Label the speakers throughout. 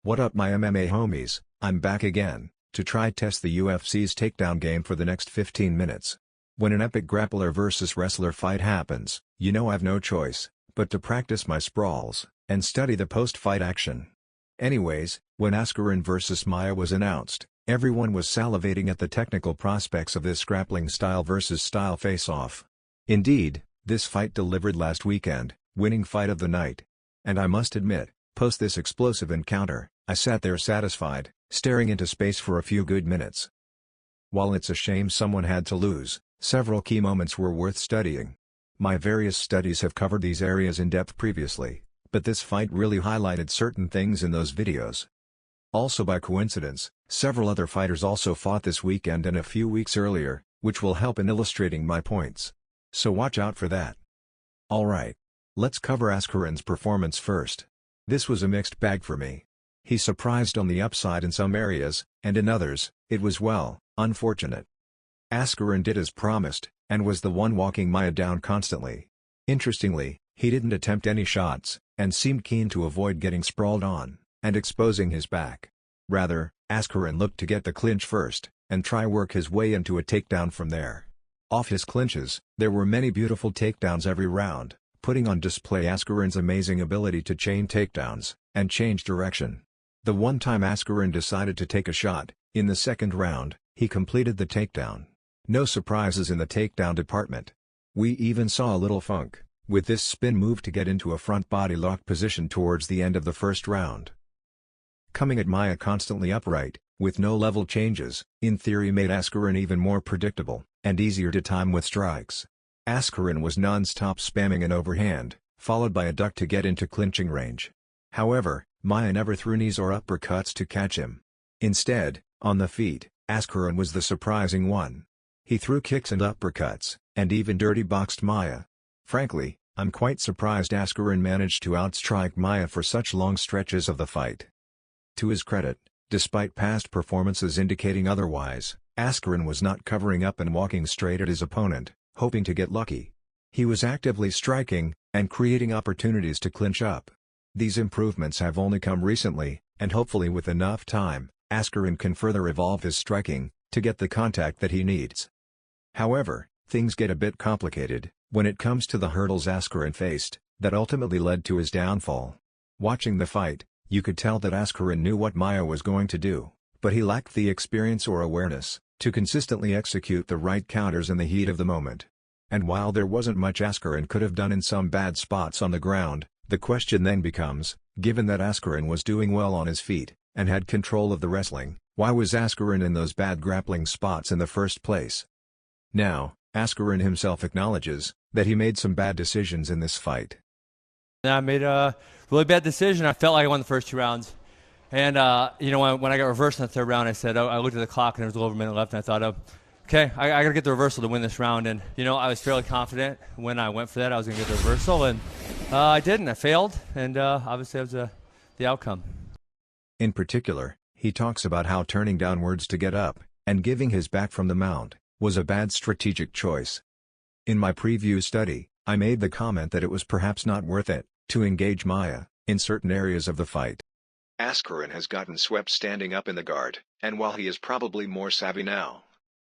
Speaker 1: What up my MMA homies, I'm back again, to try test the UFC's takedown game for the next 15 minutes. When an epic grappler versus wrestler fight happens, you know I've no choice, but to practice my sprawls, and study the post-fight action. Anyways, when Askren vs Maia was announced, everyone was salivating at the technical prospects of this grappling style versus style face-off. Indeed, this fight delivered last weekend, winning fight of the night. And I must admit, post this explosive encounter, I sat there satisfied, staring into space for a few good minutes. While it's a shame someone had to lose, several key moments were worth studying. My various studies have covered these areas in depth previously, but this fight really highlighted certain things in those videos. Also by coincidence, several other fighters also fought this weekend and a few weeks earlier, which will help in illustrating my points. So watch out for that. Alright. Let's cover Askren's performance first. This was a mixed bag for me. He surprised on the upside in some areas, and in others, it was unfortunate. Askren did as promised, and was the one walking Maia down constantly. Interestingly, he didn't attempt any shots, and seemed keen to avoid getting sprawled on, and exposing his back. Rather, Askren looked to get the clinch first, and try work his way into a takedown from there. Off his clinches, there were many beautiful takedowns every round, putting on display Askren's amazing ability to chain takedowns, and change direction. The one time Askren decided to take a shot, in the second round, he completed the takedown. No surprises in the takedown department. We even saw a little funk, with this spin move to get into a front body lock position towards the end of the first round. Coming at Maia constantly upright, with no level changes, in theory made Askren even more predictable, and easier to time with strikes. Askren was non-stop spamming an overhand, followed by a duck to get into clinching range. However, Maia never threw knees or uppercuts to catch him. Instead, on the feet, Askren was the surprising one. He threw kicks and uppercuts, and even dirty boxed Maia. Frankly, I'm quite surprised Askren managed to outstrike Maia for such long stretches of the fight. To his credit, despite past performances indicating otherwise, Askren was not covering up and walking straight at his opponent, hoping to get lucky. He was actively striking, and creating opportunities to clinch up. These improvements have only come recently, and hopefully with enough time, Askren can further evolve his striking, to get the contact that he needs. However, things get a bit complicated, when it comes to the hurdles Askren faced, that ultimately led to his downfall. Watching the fight, you could tell that Askren knew what Maia was going to do, but he lacked the experience or awareness to consistently execute the right counters in the heat of the moment. And while there wasn't much Askren could have done in some bad spots on the ground, the question then becomes, given that Askren was doing well on his feet, and had control of the wrestling, why was Askren in those bad grappling spots in the first place? Now, Askren himself acknowledges that he made some bad decisions in this fight.
Speaker 2: I made a really bad decision. I felt like I won the first 2 rounds. And, when I got reversed in the third round, I looked at the clock and there was a little over a minute left, and I thought, okay, I got to get the reversal to win this round. And, I was fairly confident when I went for that I was going to get the reversal, and I didn't. I failed, and obviously that was the outcome.
Speaker 1: In particular, he talks about how turning downwards to get up, and giving his back from the mount, was a bad strategic choice. In my preview study, I made the comment that it was perhaps not worth it to engage Maia in certain areas of the fight. Askren has gotten swept standing up in the guard, and while he is probably more savvy now,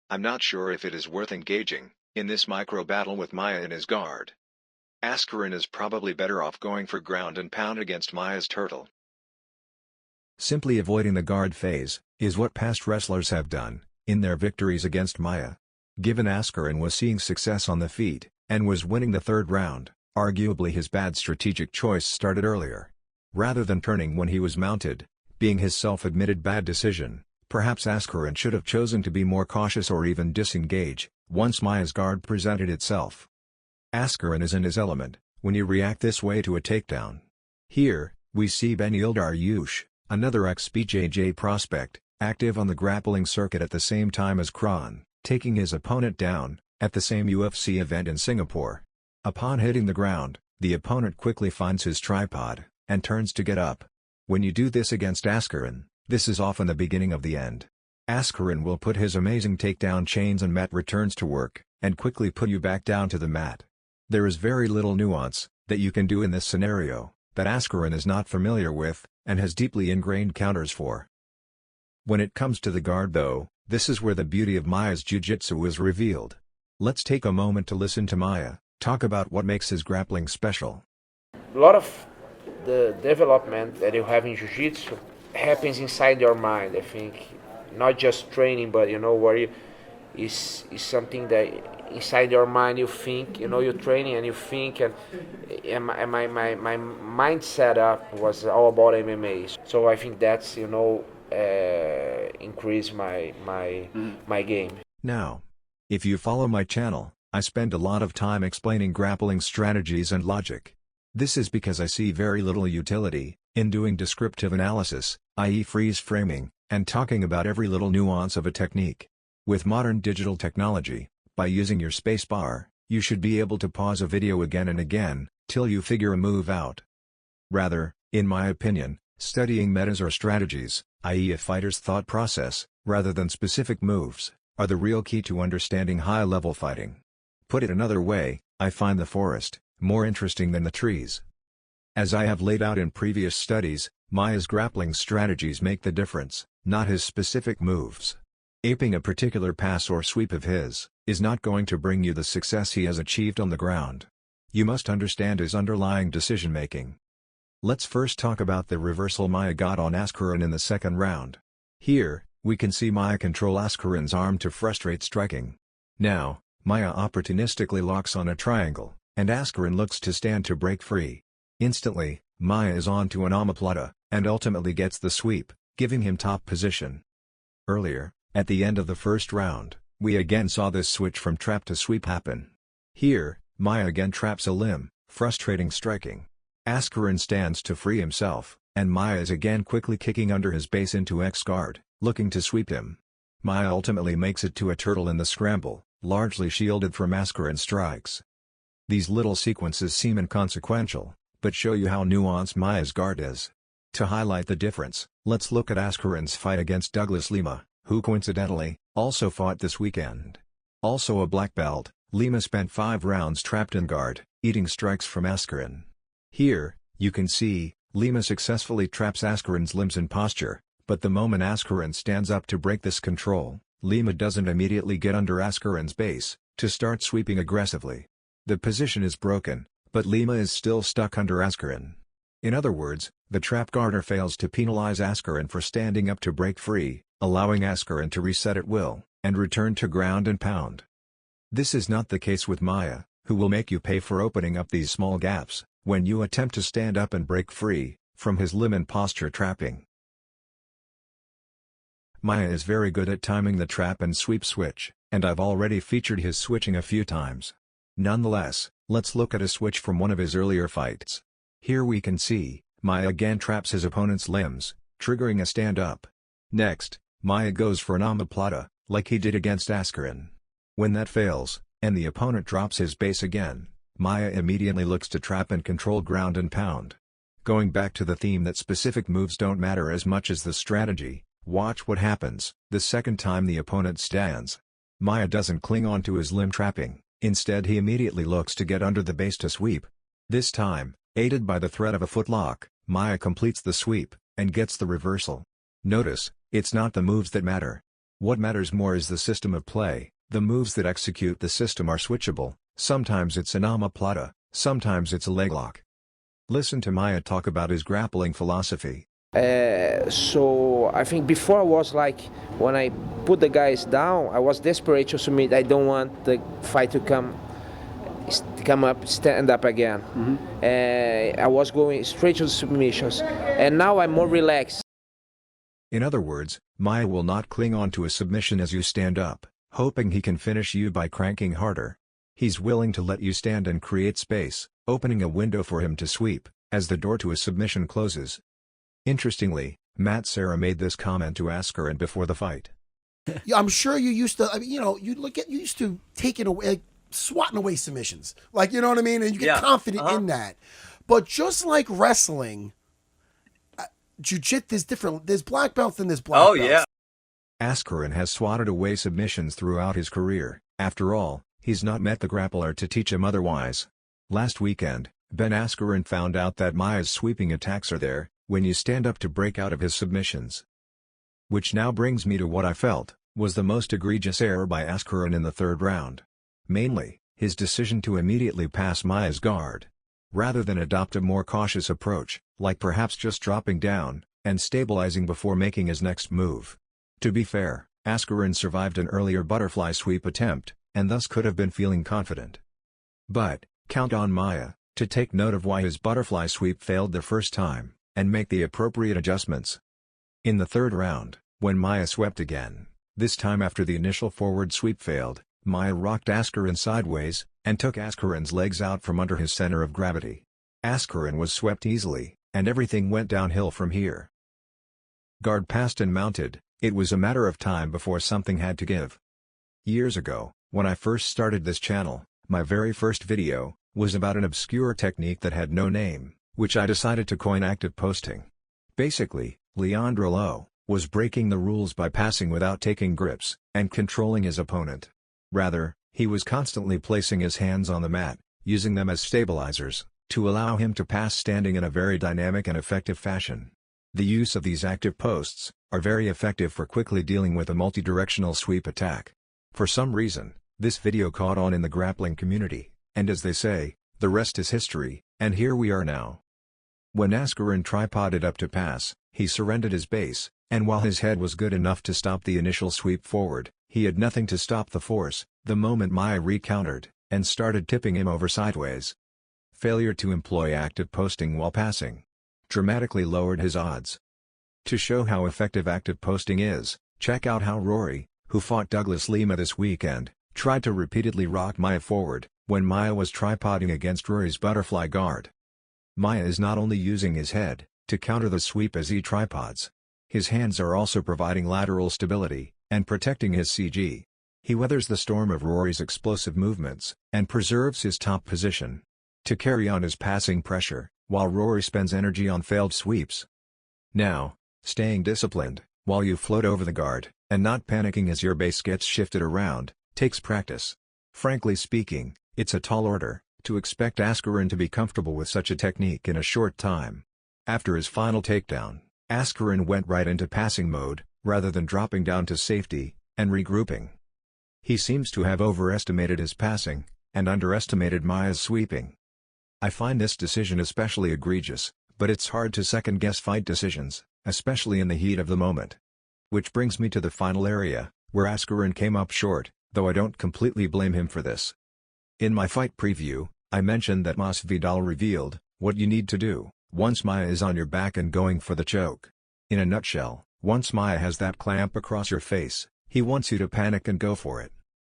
Speaker 1: I'm not sure if it is worth engaging in this micro battle with Maia in his guard. Askren is probably better off going for ground and pound against Maia's turtle. Simply avoiding the guard phase is what past wrestlers have done in their victories against Maia. Given Askren was seeing success on the feet, and was winning the third round, arguably his bad strategic choice started earlier. Rather than turning when he was mounted, being his self-admitted bad decision, perhaps Askren should have chosen to be more cautious or even disengage, once Maia's guard presented itself. Askren is in his element when you react this way to a takedown. Here, we see Beneil Dariush, another ex-BJJ prospect, active on the grappling circuit at the same time as Kron, taking his opponent down, at the same UFC event in Singapore. Upon hitting the ground, the opponent quickly finds his tripod, and turns to get up. When you do this against Askren, this is often the beginning of the end. Askren will put his amazing takedown chains and mat returns to work, and quickly put you back down to the mat. There is very little nuance that you can do in this scenario that Askren is not familiar with, and has deeply ingrained counters for. When it comes to the guard though, this is where the beauty of Maia's jiu-jitsu is revealed. Let's take a moment to listen to Maia talk about what makes his grappling special.
Speaker 3: A lot of the development that you have in jiu-jitsu happens inside your mind, I think. Not just training, but where you is something that inside your mind you think, you're training and you think, and my mind setup was all about MMA. So I think that's, increase my game.
Speaker 1: Now, if you follow my channel, I spend a lot of time explaining grappling strategies and logic. This is because I see very little utility in doing descriptive analysis, i.e. freeze framing, and talking about every little nuance of a technique. With modern digital technology, by using your spacebar, you should be able to pause a video again and again, till you figure a move out. Rather, in my opinion, studying metas or strategies, i.e. a fighter's thought process, rather than specific moves, are the real key to understanding high-level fighting. Put it another way, I find the forest more interesting than the trees. As I have laid out in previous studies, Maia's grappling strategies make the difference, not his specific moves. Aping a particular pass or sweep of his is not going to bring you the success he has achieved on the ground. You must understand his underlying decision-making. Let's first talk about the reversal Maia got on Askren in the second round. Here, we can see Maia control Askren's arm to frustrate striking. Now, Maia opportunistically locks on a triangle, and Askren looks to stand to break free. Instantly, Maia is on to an omoplata, and ultimately gets the sweep, giving him top position. Earlier, at the end of the first round, we again saw this switch from trap to sweep happen. Here, Maia again traps a limb, frustrating striking. Askren stands to free himself, and Maia is again quickly kicking under his base into X guard, looking to sweep him. Maia ultimately makes it to a turtle in the scramble, largely shielded from Askren's strikes. These little sequences seem inconsequential, but show you how nuanced Maia's guard is. To highlight the difference, let's look at Askren's fight against Douglas Lima, who coincidentally, also fought this weekend. Also a black belt, Lima spent 5 rounds trapped in guard, eating strikes from Askren. Here, you can see, Lima successfully traps Askren's limbs in posture, but the moment Askren stands up to break this control, Lima doesn't immediately get under Askren's base, to start sweeping aggressively. The position is broken, but Lima is still stuck under Askren. In other words, the trap guarder fails to penalize Askren for standing up to break free, allowing Askren to reset at will, and return to ground and pound. This is not the case with Maia, who will make you pay for opening up these small gaps, when you attempt to stand up and break free, from his limb and posture trapping. Maia is very good at timing the trap and sweep switch, and I've already featured his switching a few times. Nonetheless, let's look at a switch from one of his earlier fights. Here we can see, Maia again traps his opponent's limbs, triggering a stand-up. Next, Maia goes for an omoplata, like he did against Askren. When that fails, and the opponent drops his base again, Maia immediately looks to trap and control ground and pound. Going back to the theme that specific moves don't matter as much as the strategy, watch what happens the second time the opponent stands. Maia doesn't cling on to his limb trapping, instead he immediately looks to get under the base to sweep. This time, aided by the threat of a footlock, Maia completes the sweep, and gets the reversal. Notice, it's not the moves that matter. What matters more is the system of play. The moves that execute the system are switchable, sometimes it's an omoplata, sometimes it's a leglock. Listen to Maia talk about his grappling philosophy.
Speaker 3: So I think before I was like, when I put the guys down, I was desperate to submit. I don't want the fight to come up, stand up again. I was going straight to the submissions, and now I'm more relaxed.
Speaker 1: In other words, Maia will not cling on to a submission as you stand up, hoping he can finish you by cranking harder. He's willing to let you stand and create space, opening a window for him to sweep, as the door to a submission closes. Interestingly, Matt Serra made this comment to Askren before the fight.
Speaker 4: I'm sure you used to, you used to taking away, like, swatting away submissions. Like, you know what I mean? And you get confident in that. But just like wrestling, jiu-jitsu is different. There's black belts and there's black belts.
Speaker 5: Yeah.
Speaker 1: Askren has swatted away submissions throughout his career. After all, he's not met the grappler to teach him otherwise. Last weekend, Ben Askren found out that Maia's sweeping attacks are there, when you stand up to break out of his submissions. Which now brings me to what I felt was the most egregious error by Askren in the third round. Mainly, his decision to immediately pass Maia's guard. Rather than adopt a more cautious approach, like perhaps just dropping down and stabilizing before making his next move. To be fair, Askren survived an earlier butterfly sweep attempt, and thus could have been feeling confident. But, count on Maia to take note of why his butterfly sweep failed the first time, and make the appropriate adjustments. In the third round, when Maia swept again, this time after the initial forward sweep failed, Maia rocked Askren sideways, and took Askren's legs out from under his center of gravity. Askren was swept easily, and everything went downhill from here. Guard passed and mounted, it was a matter of time before something had to give. Years ago, when I first started this channel, my very first video was about an obscure technique that had no name, which I decided to coin active posting. Basically, Leandro Lo was breaking the rules by passing without taking grips, and controlling his opponent. Rather, he was constantly placing his hands on the mat, using them as stabilizers, to allow him to pass standing in a very dynamic and effective fashion. The use of these active posts are very effective for quickly dealing with a multi-directional sweep attack. For some reason, this video caught on in the grappling community, and as they say, the rest is history, and here we are now. When Askren tripoded up to pass, he surrendered his base, and while his head was good enough to stop the initial sweep forward, he had nothing to stop the force, the moment Maia recountered, and started tipping him over sideways. Failure to employ active posting while passing dramatically lowered his odds. To show how effective active posting is, check out how Rory, who fought Douglas Lima this weekend, tried to repeatedly rock Maia forward, when Maia was tripoding against Rory's butterfly guard. Maia is not only using his head to counter the sweep as he tripods. His hands are also providing lateral stability, and protecting his CG. He weathers the storm of Rory's explosive movements, and preserves his top position to carry on his passing pressure, while Rory spends energy on failed sweeps. Now, staying disciplined, while you float over the guard, and not panicking as your base gets shifted around, takes practice. Frankly speaking, it's a tall order to expect Askren to be comfortable with such a technique in a short time. After his final takedown, Askren went right into passing mode, rather than dropping down to safety and regrouping. He seems to have overestimated his passing, and underestimated Maia's sweeping. I find this decision especially egregious, but it's hard to second-guess fight decisions, especially in the heat of the moment. Which brings me to the final area, where Askren came up short, though I don't completely blame him for this. In my fight preview, I mentioned that Masvidal revealed what you need to do once Maia is on your back and going for the choke. In a nutshell, once Maia has that clamp across your face, he wants you to panic and go for it.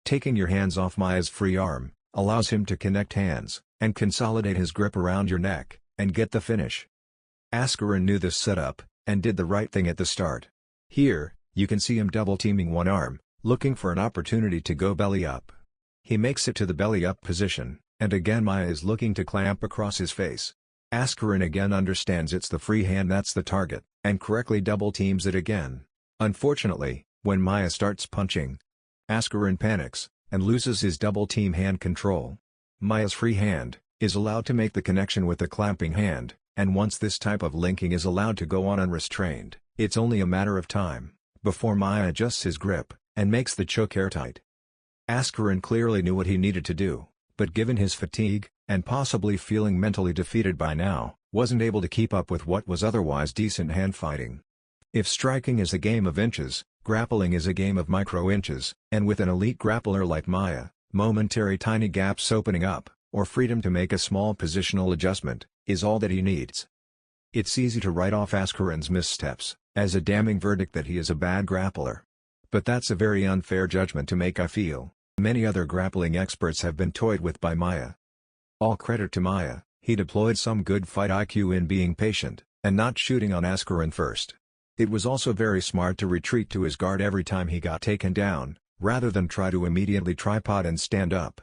Speaker 1: Taking your hands off Maia's free arm allows him to connect hands and consolidate his grip around your neck and get the finish. Askren knew this setup and did the right thing at the start. Here, you can see him double-teaming one arm, looking for an opportunity to go belly up. He makes it to the belly up position, and again Maia is looking to clamp across his face. Askren again understands it's the free hand that's the target, and correctly double-teams it again. Unfortunately, when Maia starts punching, Askren panics and loses his double-team hand control. Maia's free hand is allowed to make the connection with the clamping hand, and once this type of linking is allowed to go on unrestrained, it's only a matter of time before Maia adjusts his grip and makes the choke airtight. Askren clearly knew what he needed to do, but given his fatigue, and possibly feeling mentally defeated by now, wasn't able to keep up with what was otherwise decent hand fighting. If striking is a game of inches, grappling is a game of micro-inches, and with an elite grappler like Maia, momentary tiny gaps opening up, or freedom to make a small positional adjustment, is all that he needs. It's easy to write off Askren's missteps as a damning verdict that he is a bad grappler. But that's a very unfair judgment to make, I feel. Many other grappling experts have been toyed with by Maia. All credit to Maia, he deployed some good fight IQ in being patient, and not shooting on Askren first. It was also very smart to retreat to his guard every time he got taken down, rather than try to immediately tripod and stand up.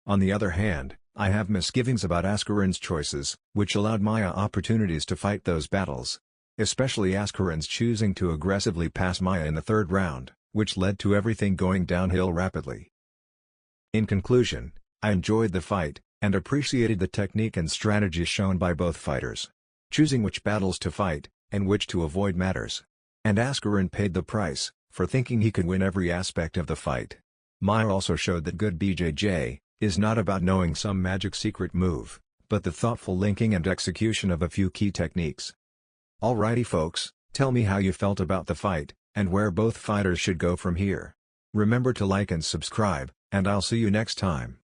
Speaker 1: On the other hand, I have misgivings about Askren's choices, which allowed Maia opportunities to fight those battles. Especially Askren's choosing to aggressively pass Maia in the third round, which led to everything going downhill rapidly. In conclusion, I enjoyed the fight, and appreciated the technique and strategy shown by both fighters. Choosing which battles to fight, and which to avoid matters. And Askren paid the price, for thinking he could win every aspect of the fight. Maia also showed that good BJJ is not about knowing some magic secret move, but the thoughtful linking and execution of a few key techniques. Alrighty folks, tell me how you felt about the fight, and where both fighters should go from here. Remember to like and subscribe, and I'll see you next time.